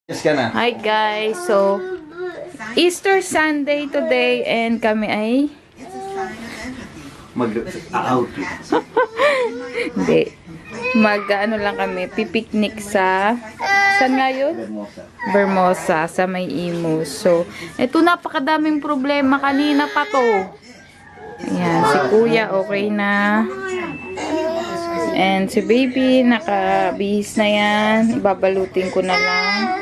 Hi guys, so Easter Sunday today and kami ay mag-out. hindi, mag-ano lang kami, pipiknik sa saan nga yun? Vermosa, sa may Imus. So, ito napakadaming problema kanina pa to. Ayan, si kuya okay na. And si baby, nakabihis na yan. Ibabalutin ko na lang.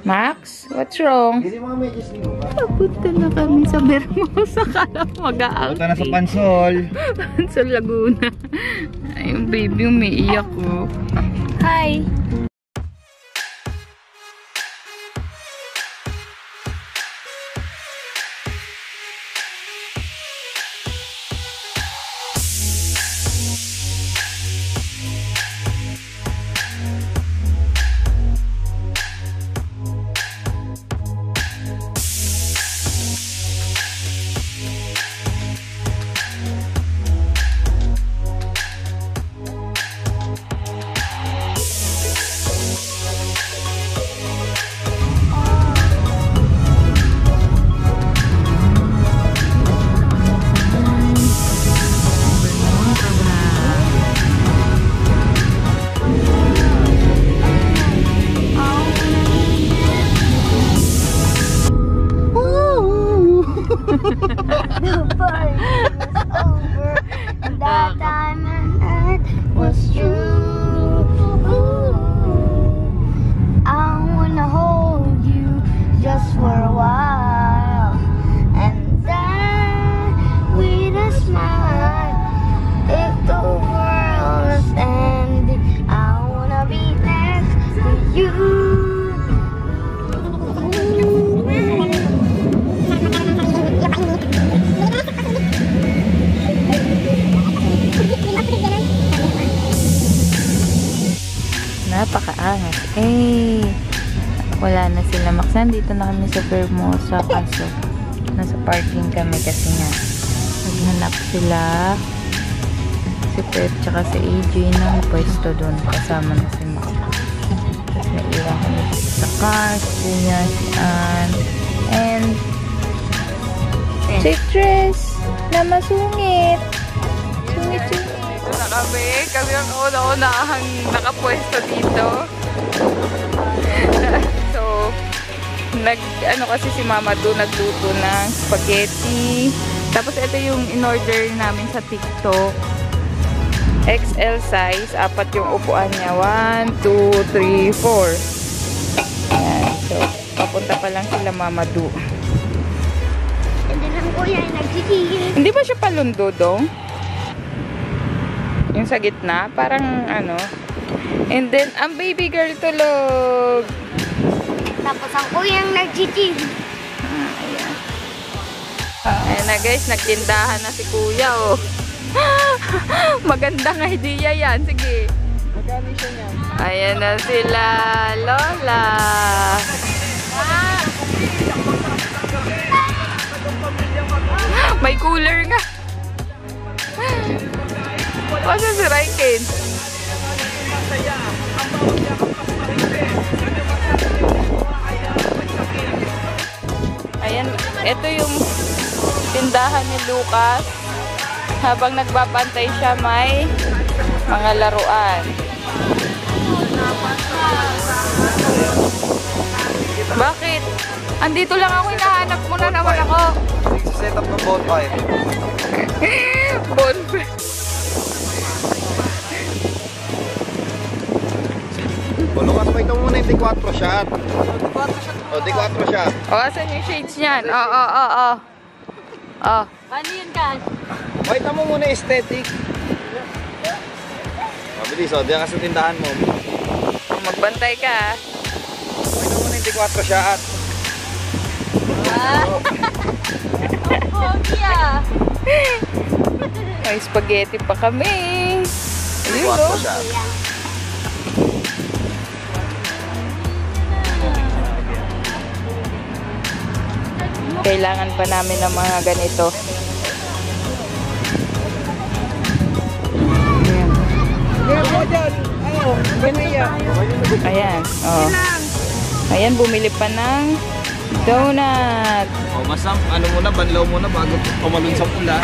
Max, what's wrong? Napunta na kami sa Vermosa. Kala mag-a-out. Punta na sa Pansol. Pansol, Laguna. Ay, yung baby umiiyak ko. Hi! The party was over, and that time and earth was true. I wanna hold you just for a while, and then with a smile, if the world was ending, I wanna be next to you. Napakaangas. Eh, wala na sila. Maksan, dito na kami sa Vermosa. Kaso, nasa parking kami kasi nga naghanap sila. Si Pep tsaka si AJ ng pwesto doon. Kasama na si Max. Tapos naiwan kami sa car. Si Kuya, si Ann. And safe dress na masungit. Sungit-sungit. Na kami ang una-unahang nakapwesto dito. So, ano kasi si Mama doon nagluto ng spaghetti. Tapos ito yung in-order namin sa TikTok. XL size, 4 yung upuan niya. 1, 2, 3, 4. Ayan, so papunta pa lang sila Mama Do. Hindi lang kuya ay nagsisigil. Hindi ba siya palundo dong? Yung sa gitna, parang ano. And then, ang baby girl tulog. Tapos ang kuyang nagsisigil. Ayan. Ayan na guys, nagtindahan na si kuya, oh. Magandang idea yan. Sige. Magkano siya niyan? Ayan na sila, Lola. May cooler nga. Kasi si Raiken. Ayan, ito yung tindahan ni Lucas. Habang nagbabantay siya, may mga laruan. Bakit? Andito lang ako, hinahanap mo na naman ako. Set up ng bonfire. Bonfire. Lucas, pa ito muna yung D4 shot. O, D4 shot. O, asan yung shades niyan? Oh. Paano yun ka? Pakita mo muna aesthetic. Mabilis, o. Diyan ka sa tindahan mo. Magbantay ka. Pakita mo muna yung D4 shot. May spaghetti pa kami. Ayun, D4 no? shot. Kailangan pa namin ng mga ganito. Ayan. Ayan. Oh. Ayan, bumili pa ng donut. O, masam, ano muna, banlaw muna bago pumalun sa pula.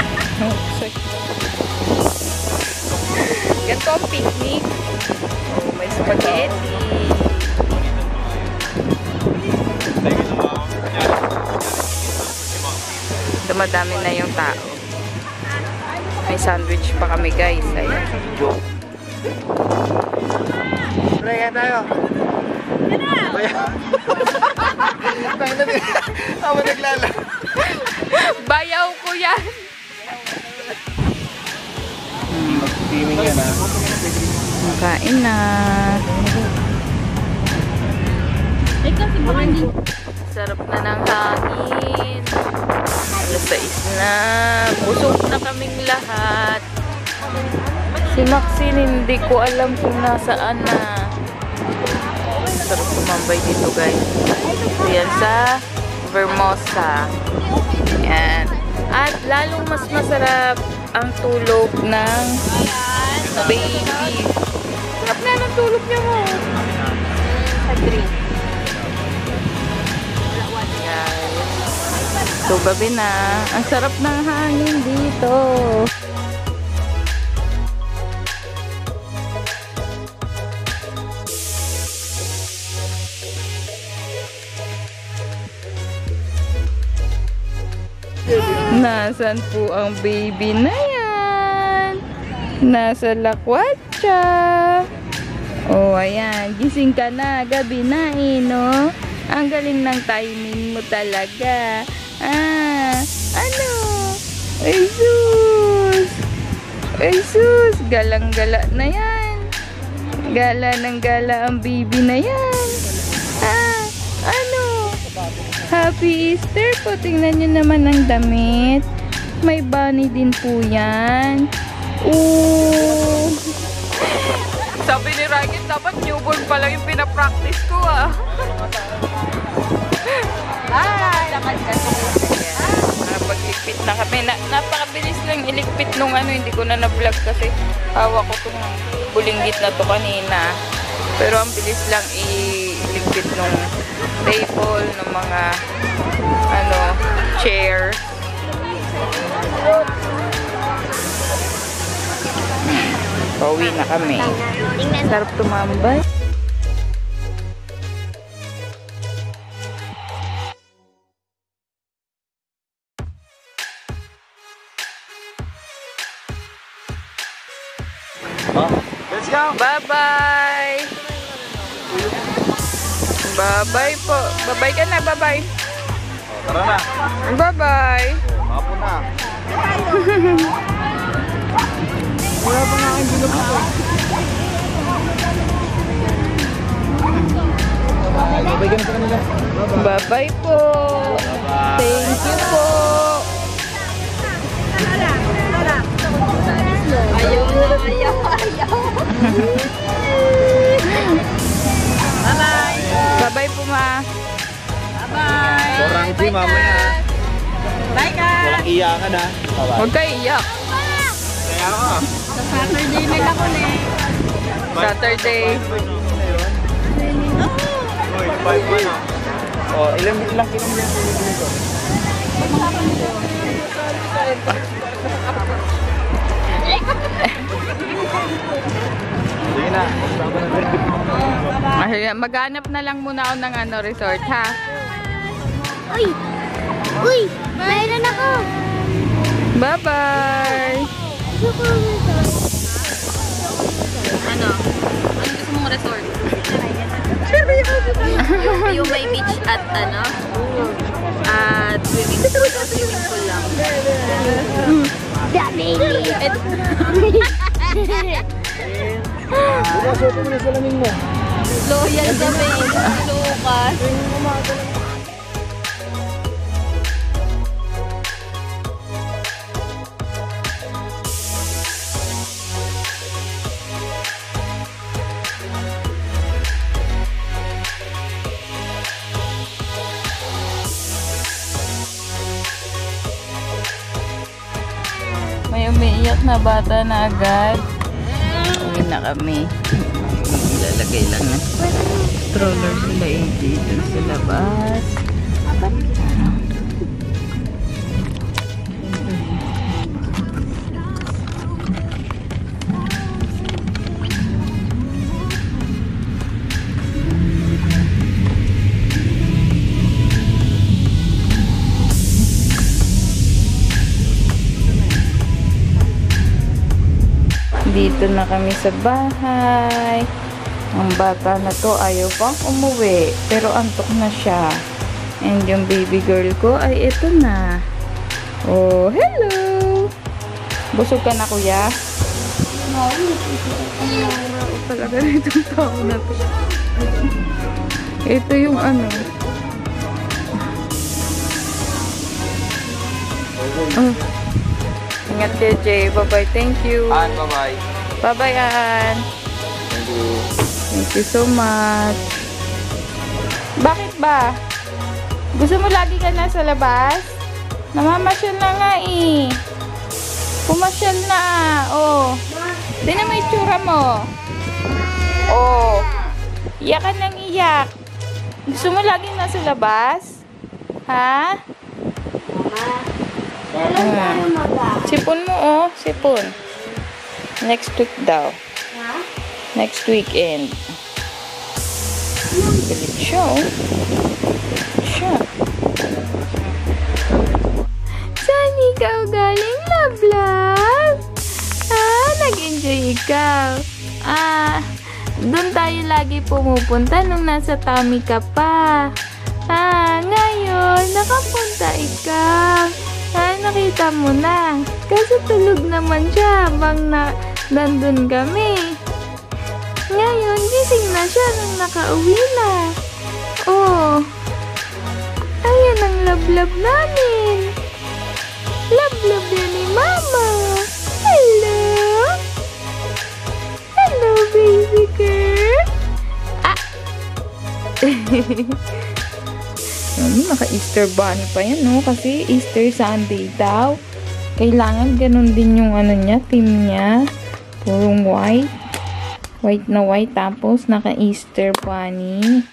Ganito ang picnic. Oh, may spaghetti. Dumadami na yung tao. May sandwich pa kami, guys. Ayan. Kaya tayo. Ako naglala. Bayaw ko yan. Steaming yan ha. Makain na. Sarap na ng hangin. Alas 6 na. Busog na kaming lahat. Si Maxine, hindi ko alam kung nasaan na. Sarap tumambay dito, guys. So, yan sa Vermosa. Yan. At lalong mas masarap ang tulog ng baby. Sarap na ng tulog niya mo. Agree. So, gabi na. Ang sarap ng hangin dito. Nasaan po ang baby na yan? Nasa lakwatsa. Oh, ayan. Gising ka na. Gabi na eh, no? Ang galing ng timing mo talaga. Ah, ano? Ay, sus! Ay, sus! Galang-gala na yan. Gala ng gala ang baby na yan. Ah, ano? Happy Easter po. Tingnan nyo naman ang damit. May bunny din po yan. Ooh. Sabi ni Ragged, dapat newborn pa lang yung pinapractice ko ah. Lakad kasi. Nakapagligpit na kami. Napakabilis lang iligpit nung ano. Hindi ko na na-vlog kasi hawak ko itong bulinggit na to kanina. Pero ang bilis lang iligpit nung table, ng mga ano, chair. Pauwi na kami. Sarap tumambay. Let's go! Bye-bye! Bye-bye po. Bye-bye ka na, bye-bye. Tara na. Bye-bye. Mapo na. Wala pa nga ang bilog ito. Bye-bye ka na sa kanila. Bye-bye po. Thank you po. Ayaw. Bye-bye. Bye-bye po, ma. Bye-bye. Sorang si mamaya. Bye ka. Walang iyakan ha. Huwag kayo iyak. Kaya ka. Sa Saturday may lakon eh. Saturday. Uy, 5 pa na. O, ilang lang kinamaya sa dito. Sige na. Maghanap na lang muna ako ng ano, resort, ha? Uy! Uy! Mayroon ako! Bye-bye! Ano? Ano gusto mong resort? Yung may beach at ano? At swimming pool. Swimming pool lang. That baby! Bukas, open mo na sa lamin mo. Loyal kami. Lucas. May umiiyak na bata na agad. Uwi na kami. Lalagay lang na stroller sila AJ dun labas. Dito na kami sa bahay. Ang bata na to ayaw pang umuwi. Pero antok na siya. And yung baby girl ko ay ito na. Oh, hello! Busog ka na, kuya? Talaga na itong tao na to. Ito yung ano. Oh. Ingat kayo, Jay. Bye-bye. Thank you. An, bye-bye. Bye-bye, Ann. Thank you. Thank you so much. Bakit ba? Gusto mo lagi ka na sa labas? Namamasyal na nga eh. Pumasyal na. Oh. Tingnan mo yung itsura mo. Oh. Iyak ka nang iyak. Gusto mo lagi nasa labas? Ha? Kailan tayo Sipon mo, oh. Sipon. Next week daw. Ha? Next weekend. Galit siya, oh. Galit siya. Saan ikaw galing, love love? Ah, nag-enjoy ikaw. Ah, doon tayo lagi pumupunta nung nasa tummy ka pa. Ah, ngayon, nakapunta ikaw. Ah, nakita mo na. Kasi tulog naman siya habang nandun kami. Ngayon, gising na siya nung nakauwi na. Oh. Ayan ang love-love namin. Love-love yan ni Mama. Hello. Hello, baby girl. Ah. Naka-Easter bunny pa yan, no? Kasi Easter Sunday daw. Kailangan ganun din yung ano niya, theme niya. Purong white. White na white. Tapos naka-Easter bunny.